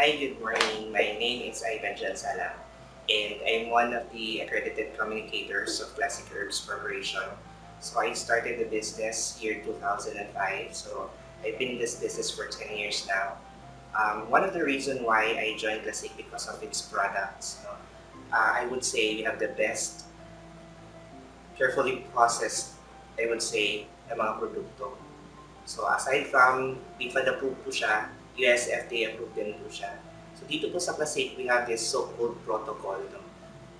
Hi, good morning. My name is Ivan Jansala, and I'm one of the accredited communicators of Classic Herbs Corporation. So I started the business year 2005. So I've been in this business for 10 years now. One of the reasons why I joined Classic because of its products. I would say we have the best, carefully processed, I would say, na mga produkto. So aside from BIFAD approved po siya, US FDA approved din po siya. So dito po sa Classic, we have this so-called protocol, no?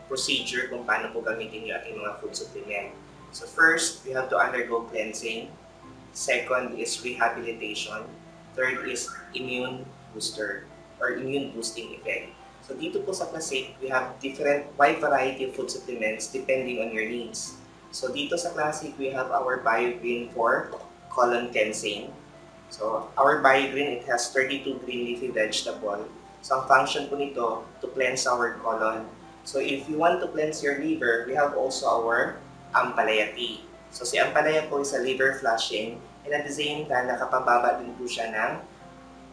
Procedure kung paano po gamitin yung ating mga food supplement. So first, we have to undergo cleansing. Second is rehabilitation. Third is immune booster or immune boosting effect. So dito po sa Classic, we have different wide variety of food supplements depending on your needs. So dito sa Classic, we have our BioGreen for colon cleansing. So our BioGreen, it has 32 green leafy vegetable. So ang function po nito to cleanse our colon. So if you want to cleanse your liver, we have also our Ampalaya tea. So si Ampalaya po is a liver flushing, and at the same time, nakapababa din po siya ng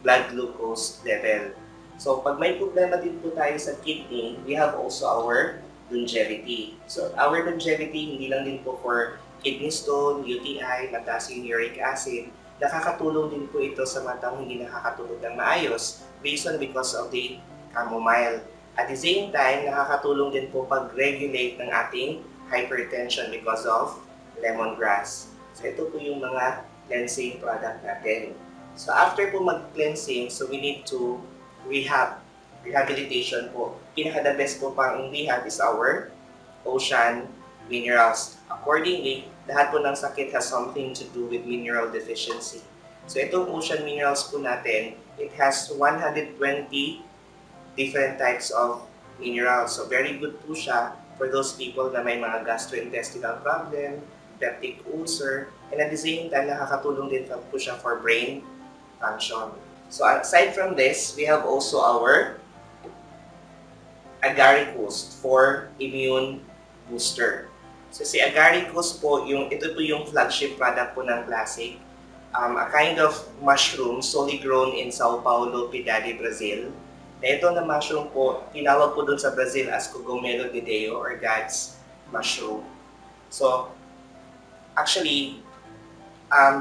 blood glucose level. So pag may problema din po tayo sa kidney, we have also our longevity. So our longevity, hindi lang din po for kidney stone, UTI, mataas yung uric acid. Nakakatulong din po ito sa matang hindi nakakatulog ng maayos, reason because of the chamomile. At the same time, nakakatulong din po pag-regulate ng ating hypertension because of lemongrass. So ito po yung mga cleansing product natin. So after po mag-cleansing, so we need to rehabilitation po. Pinaka-the best po pang rehab is our ocean minerals. Accordingly, lahat po ng sakit has something to do with mineral deficiency. So itong ocean minerals po natin, it has 120 different types of minerals. So very good po siya for those people na may mga gastrointestinal problem, peptic ulcer, and at the same time, nakakatulong din po siya for brain function. So aside from this, we have also our agaricus for immune booster. So si agaricus po, ito po yung flagship product po ng Classic. A kind of mushroom solely grown in Sao Paulo, Piedade, Brazil. Na ito na mushroom po, tinawag po dun sa Brazil as Cogumelo de Deo or God's mushroom. So, actually,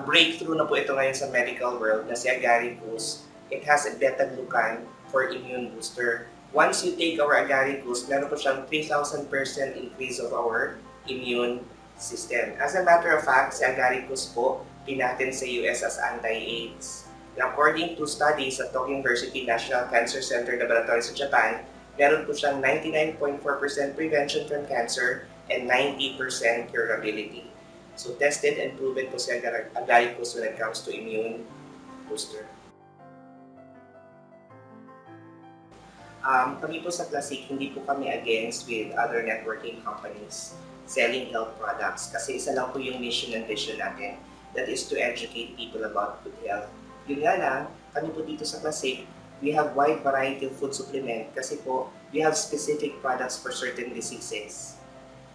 breakthrough na po ito ngayon sa medical world na si agaricus. It has a beta-glucan for immune booster. Once you take our agaricus, meron po siyang 3,000% increase of our immune system. As a matter of fact, si agaricus po, pinatent sa US as anti-AIDS. According to studies at Tokyo University National Cancer Center Laboratory sa Japan, meron po siyang 99.4% prevention from cancer and 90% curability. So tested and proven po si agaricus when it comes to immune booster. Kami po sa Classic, hindi po kami against with other networking companies selling health products kasi isa lang po yung mission and vision natin, that is to educate people about good health. Yun nga lang, kami po dito sa Classic, we have wide variety of food supplement kasi po, we have specific products for certain diseases.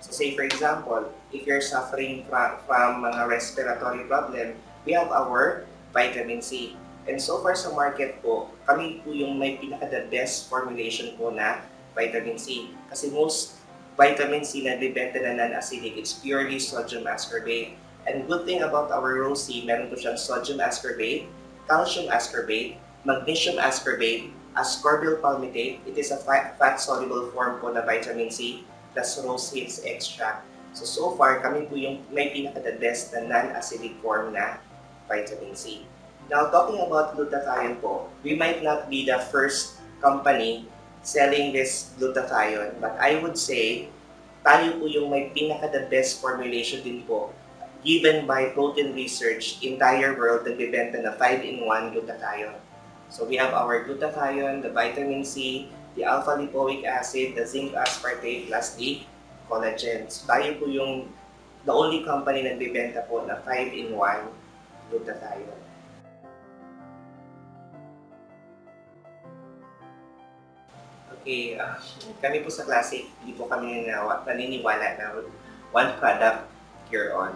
So say for example, if you're suffering from mga respiratory problem, we have our vitamin C. And so far sa market po, kami po yung may pinaka-the best formulation po na vitamin C. Kasi most vitamin C na bibenta na non-acidic, it's purely sodium ascorbate. And good thing about our Rosy, meron po siyang sodium ascorbate, calcium ascorbate, magnesium ascorbate, ascorbyl palmitate. It is a fat-soluble form po na vitamin C plus rose hips extract. So far, kami po yung may pinaka-the best na non-acidic form na vitamin C. Now, talking about glutathione po, we might not be the first company selling this glutathione, but I would say, tayo po yung may pinaka-the best formulation din po given by Protein Research, entire world nagbibenta na 5-in-1 glutathione. So we have our glutathione, the vitamin C, the alpha-lipoic acid, the zinc aspartate, plus the collagen. So tayo po yung the only company nagbibenta po na 5-in-1 glutathione. Okay, kami po sa Classic, hindi po kami naniniwala na one product cure all.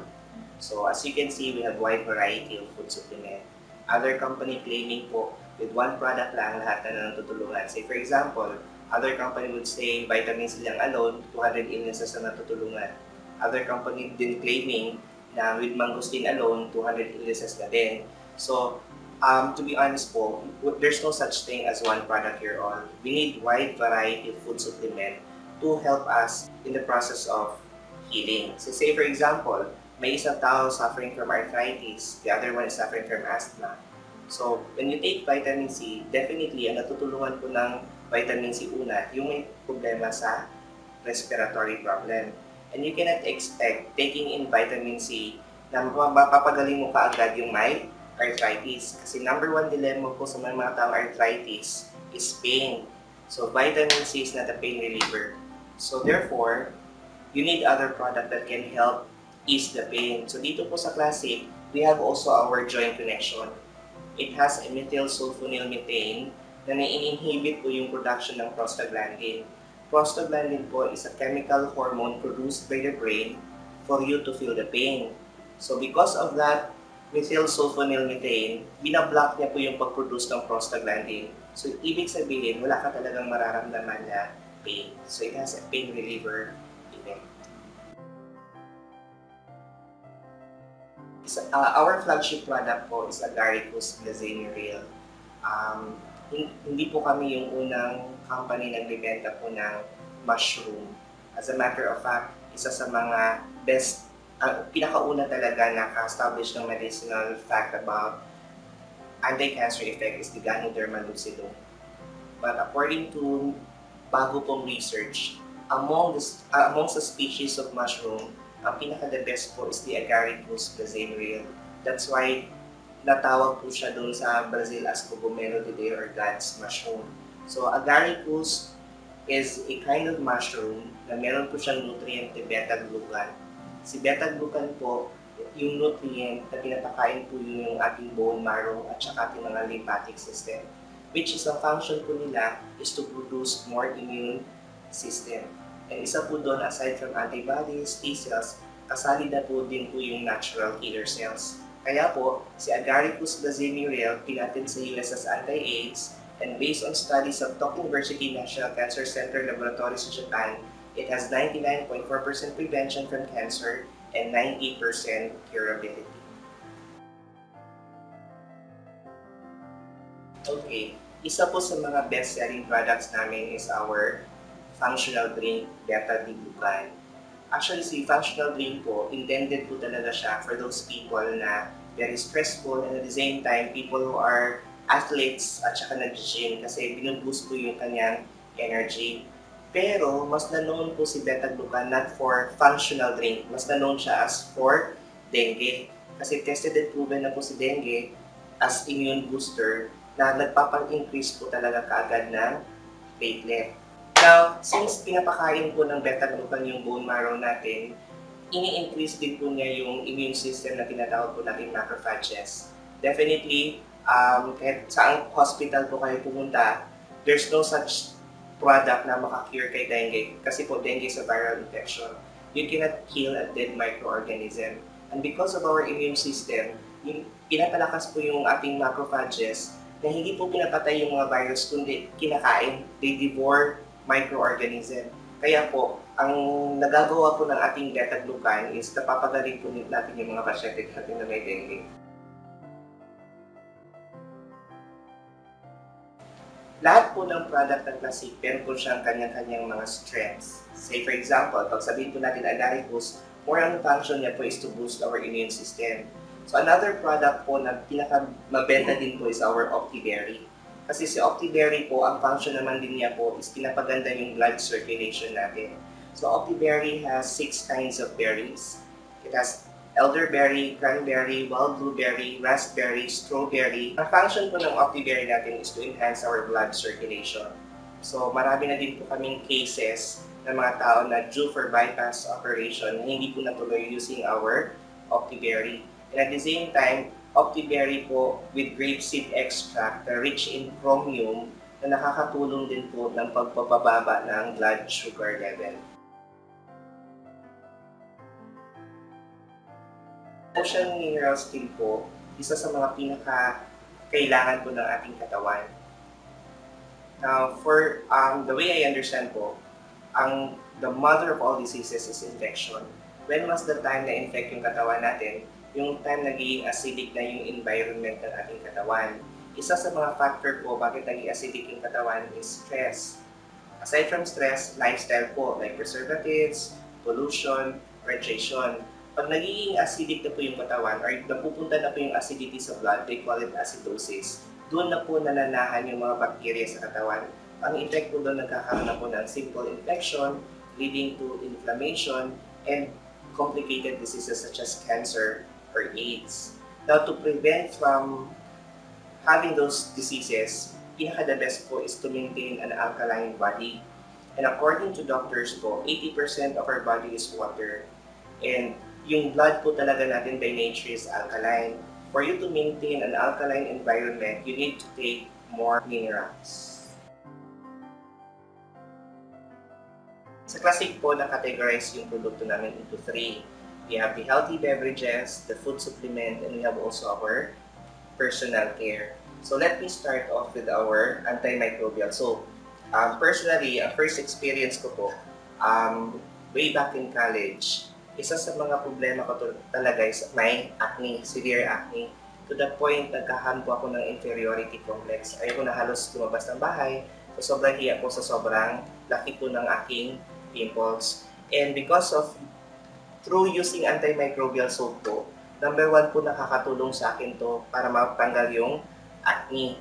So as you can see, we have wide variety of food supplement. Other company claiming po with one product lang lahat na natutulungan. Say for example, other company would say vitamin C lang alone, 200 illnesses na natutulungan. Other company din claiming na with mangosteen alone, 200 illnesses na din. So, to be honest po, there's no such thing as one product here on. We need wide variety of food supplement to help us in the process of healing. So say for example, may isang tao suffering from arthritis, the other one is suffering from asthma. So when you take vitamin C, definitely ang natutulungan po ng vitamin C una, yung may problema sa respiratory problem. And you cannot expect taking in vitamin C na mapapagaling mo kaagad yung may arthritis. Kasi number one dilemma po sa mga taong arthritis is pain. So vitamin C is not a pain reliever. So therefore, you need other product that can help ease the pain. So dito po sa Classic, we have also our joint connection. It has a methylsulfonylmethane na nai-inhibit po yung production ng prostaglandin. Prostaglandin po is a chemical hormone produced by the brain for you to feel the pain. So because of that methylsulfonylmethane, binablock niya po yung pag-produce ng prostaglandin. So ibig sabihin, wala ka talagang mararamdaman na pain. So it has a pain reliever effect. Our flagship product po is Agaricus Gazania-Real. Hindi po kami yung unang company na nagbibenta po ng mushroom. As a matter of fact, isa sa mga best, pinakauna talaga naka-establish ng medicinal fact about anti-cancer effect is the Ganoderma lucidum. But according to bago pong research, amongst the species of mushroom, ang pinaka-the best po is the Agaricus Gazania-Real. That's why natawag po siya doon sa Brazil as Cogumelo de Deus or God's mushroom. So Agaricus is a kind of mushroom na meron po siyang nutrient na beta-glucan. Si beta-glucan po, yung nutrient na pinapakain po yung ating bone marrow at saka ating mga lymphatic system. Which is ang function po nila is to produce more immune system. And isa po doon, aside from antibodies, T cells, kasali na po din po yung natural killer cells. Kaya po, si Agaricus Gazania-Real pinatent sa US as anti-AIDS, and based on studies of Tokyo University National Cancer Center Laboratories in Japan, it has 99.4% prevention from cancer and 90% curability. Okay, isa po sa mga best-selling products namin is our functional drink, Beta-glucan. Actually, si functional drink po, intended po talaga siya for those people na very stressful and at the same time, people who are athletes at saka nag-gym kasi binuboost po yung kanyang energy. Pero, mas na-known po si Beta-glucan not for functional drink. Mas na-known siya as for dengue. Kasi tested and proven na po si dengue as immune booster na nagpapang-increase po talaga kaagad ng platelet. Now, since pinapakain po ng beta-glucan yung bone marrow natin, ini-increase din po niya yung immune system na tinatawag po natin macrophages. Definitely, kahit saang hospital po kayo pumunta, there's no such product na makakure kay dengue. Kasi po, dengue is a viral infection. You cannot kill a dead microorganism. And because of our immune system, pinapalakas po yung ating macrophages na hindi po pinapatay yung mga virus kundi kinakain. They devour microorganism. Kaya po, ang nagagawa po ng ating beta-glucan is napapagaling po natin yung mga pasyente natin na may dengue. Lahat po ng product ng Classic, meron po siyang kanyang-kanyang mga strengths. Say for example, pag sabihin po natin Agaricus, more ang function niya po is to boost our immune system. So another product po na pinaka-mabenta din po is our Optiberry. Kasi si Optiberry po, ang function naman din niya po is pinapaganda yung blood circulation natin. So Optiberry has 6 kinds of berries. It has elderberry, cranberry, wild blueberry, raspberry, strawberry. Ang function po ng Optiberry natin is to enhance our blood circulation. So marami na din po kaming cases ng mga tao na due for bypass operation na hindi po natuloy using our Optiberry. And at the same time, Optiberry po with grapeseed extract na rich in chromium na nakakatulong din po ng pagpapababa ng blood sugar level. Ocean minerals din po, isa sa mga pinaka kailangan po ng ating katawan. Now, for the way I understand po, the mother of all diseases is infection. When was the time na infect yung katawan natin? Yung time naging acidic na yung environment ng ating katawan. Isa sa mga factor po bakit naging acidic yung katawan is stress. Aside from stress, lifestyle po, like preservatives, pollution, radiation. Pag nagiging acidic na po yung katawan or napupunta na po yung acidity sa blood, they call it acidosis. Doon na po nananahan yung mga bacteria sa katawan. Ang effect po doon nagkakaroon na po ng simple infection, leading to inflammation, and complicated diseases such as cancer or AIDS. Now, to prevent from having those diseases, pinaka-the best po is to maintain an alkaline body. And according to doctors po, 80% of our body is water. And yung blood po talaga natin by nature is alkaline. For you to maintain an alkaline environment, you need to take more minerals. Sa Classic po, na-categorize yung produkto namin into 3. We have the healthy beverages, the food supplement, and we have also our personal care. So let me start off with our antimicrobial soap. Personally, ang first experience ko po, way back in college, isa sa mga problema ko talaga is may acne, severe acne. To the point, nagkahan po ako ng inferiority complex. Ayoko na halos lumabas ng bahay. So sobrang hiya po sa sobrang laki po ng aking pimples. And because of, through using antimicrobial soap po, number 1 po nakakatulong sa akin to para matanggal yung acne.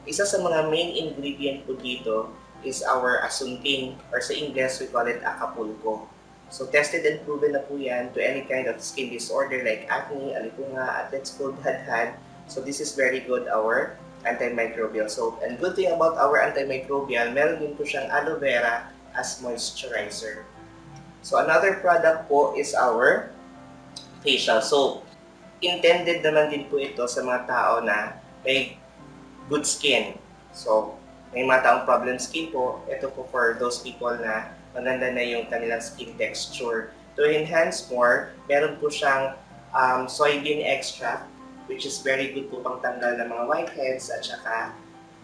Isa sa mga main ingredient po dito is our asunting, or sa English we call it Acapulco. So tested and proven na po yan to any kind of skin disorder like acne, alipunga, athlete's foot, hadhad. So this is very good, our antimicrobial soap. And good thing about our antimicrobial, meron din po siyang aloe vera as moisturizer. So another product po is our facial soap. Intended naman din po ito sa mga tao na may good skin. So may mga taong problem skin po, ito po for those people na maganda na yung kanilang skin texture. To enhance more, meron po siyang soybean extract, which is very good po pang tanggal ng mga whiteheads at saka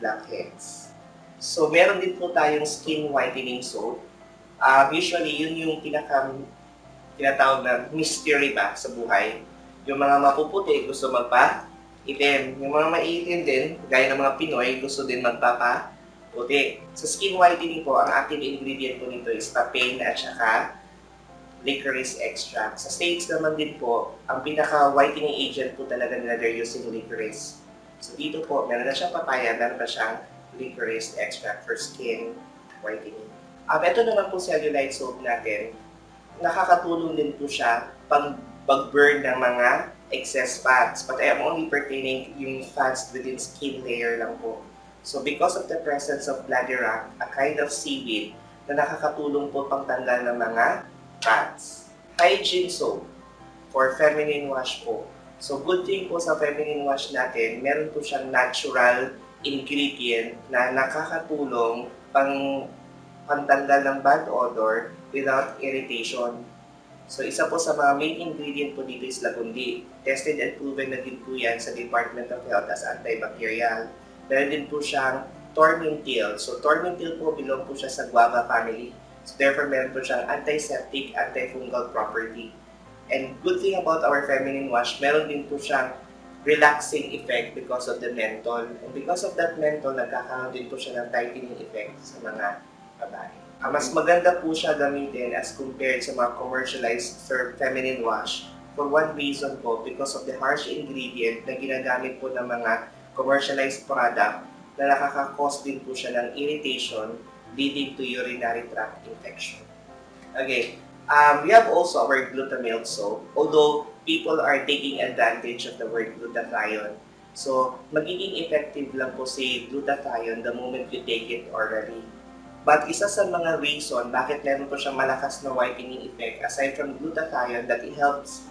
blackheads. So meron din po tayong skin whitening soap. Usually, yun yung tinatawag na mystery ba sa buhay. Yung mga mapuputi gusto magpa-itim. Yung mga maiitim din, gaya ng mga Pinoy, gusto din magpapa-puti. Sa skin whitening po, ang active ingredient po nito is papain at saka licorice extract. Sa States naman din po, ang pinaka-whitening agent po talaga nila, they're using licorice. So dito po, meron na siyang papaya, meron pa siyang licorice extract for skin whitening. Ito naman po cellulite soap natin, nakakatulong din po siya pag-burn ng mga excess fats. But I am only pertaining yung fats within skin layer lang po. So because of the presence of bladderwrack, a kind of seaweed na nakakatulong po pagtanggal ng mga fats. Hygiene soap for feminine wash po. So good thing po sa feminine wash natin, meron po siyang natural ingredient na nakakatulong pantanggal ng bad odor without irritation. So isa po sa mga main ingredient po dito is lagundi. Tested and proven na din po yan sa Department of Health as antibacterial. Meron din po siyang tormentil. So tormentil po belong po siya sa guava family. So therefore meron po siyang antiseptic, antifungal property. And good thing about our feminine wash, meron din po siyang relaxing effect because of the menthol. And because of that menthol, nagkakaroon din po siya ng tightening effect sa mga babae. Mas maganda po siya gamitin as compared sa mga commercialized feminine wash for one reason po, because of the harsh ingredient na ginagamit po ng mga commercialized product na nakaka-cause din po siya ng irritation leading to urinary tract infection. Okay, we have also our glutamate soap, although people are taking advantage of the word glutathione. So, magiging effective lang po si glutathione the moment you take it orally. But isa sa mga reason bakit meron po siyang malakas na whitening effect, aside from glutathione that it helps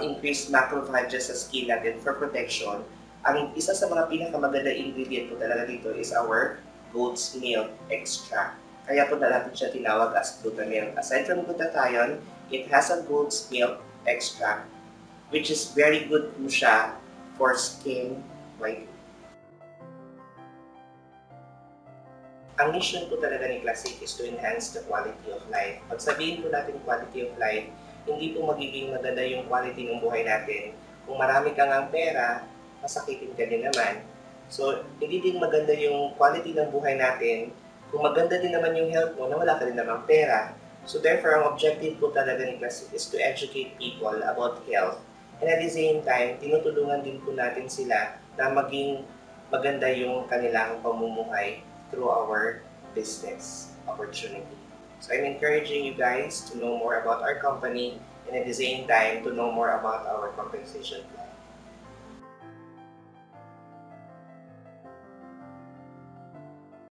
increase macrophages sa skin natin for protection, ang isa sa mga pinakamaganda ingredient po talaga dito is our goat's milk extract. Kaya po na natin siya tinawag as glutamilk. Aside from glutathione, it has a goat's milk extract, which is very good po siya for skin whitening. ang mission po talaga ni Classic is to enhance the quality of life. Pag sabihin po natin quality of life, hindi po magiging maganda yung quality ng buhay natin. Kung marami kang ang pera, masakitin ka din naman. So, hindi din maganda yung quality ng buhay natin kung maganda din naman yung health mo na wala ka din namang pera. So therefore, ang objective po talaga ni Classic is to educate people about health. And at the same time, tinutulungan din po natin sila na maging maganda yung kanilang pamumuhay through our business opportunity. So I'm encouraging you guys to know more about our company and at the same time to know more about our compensation plan.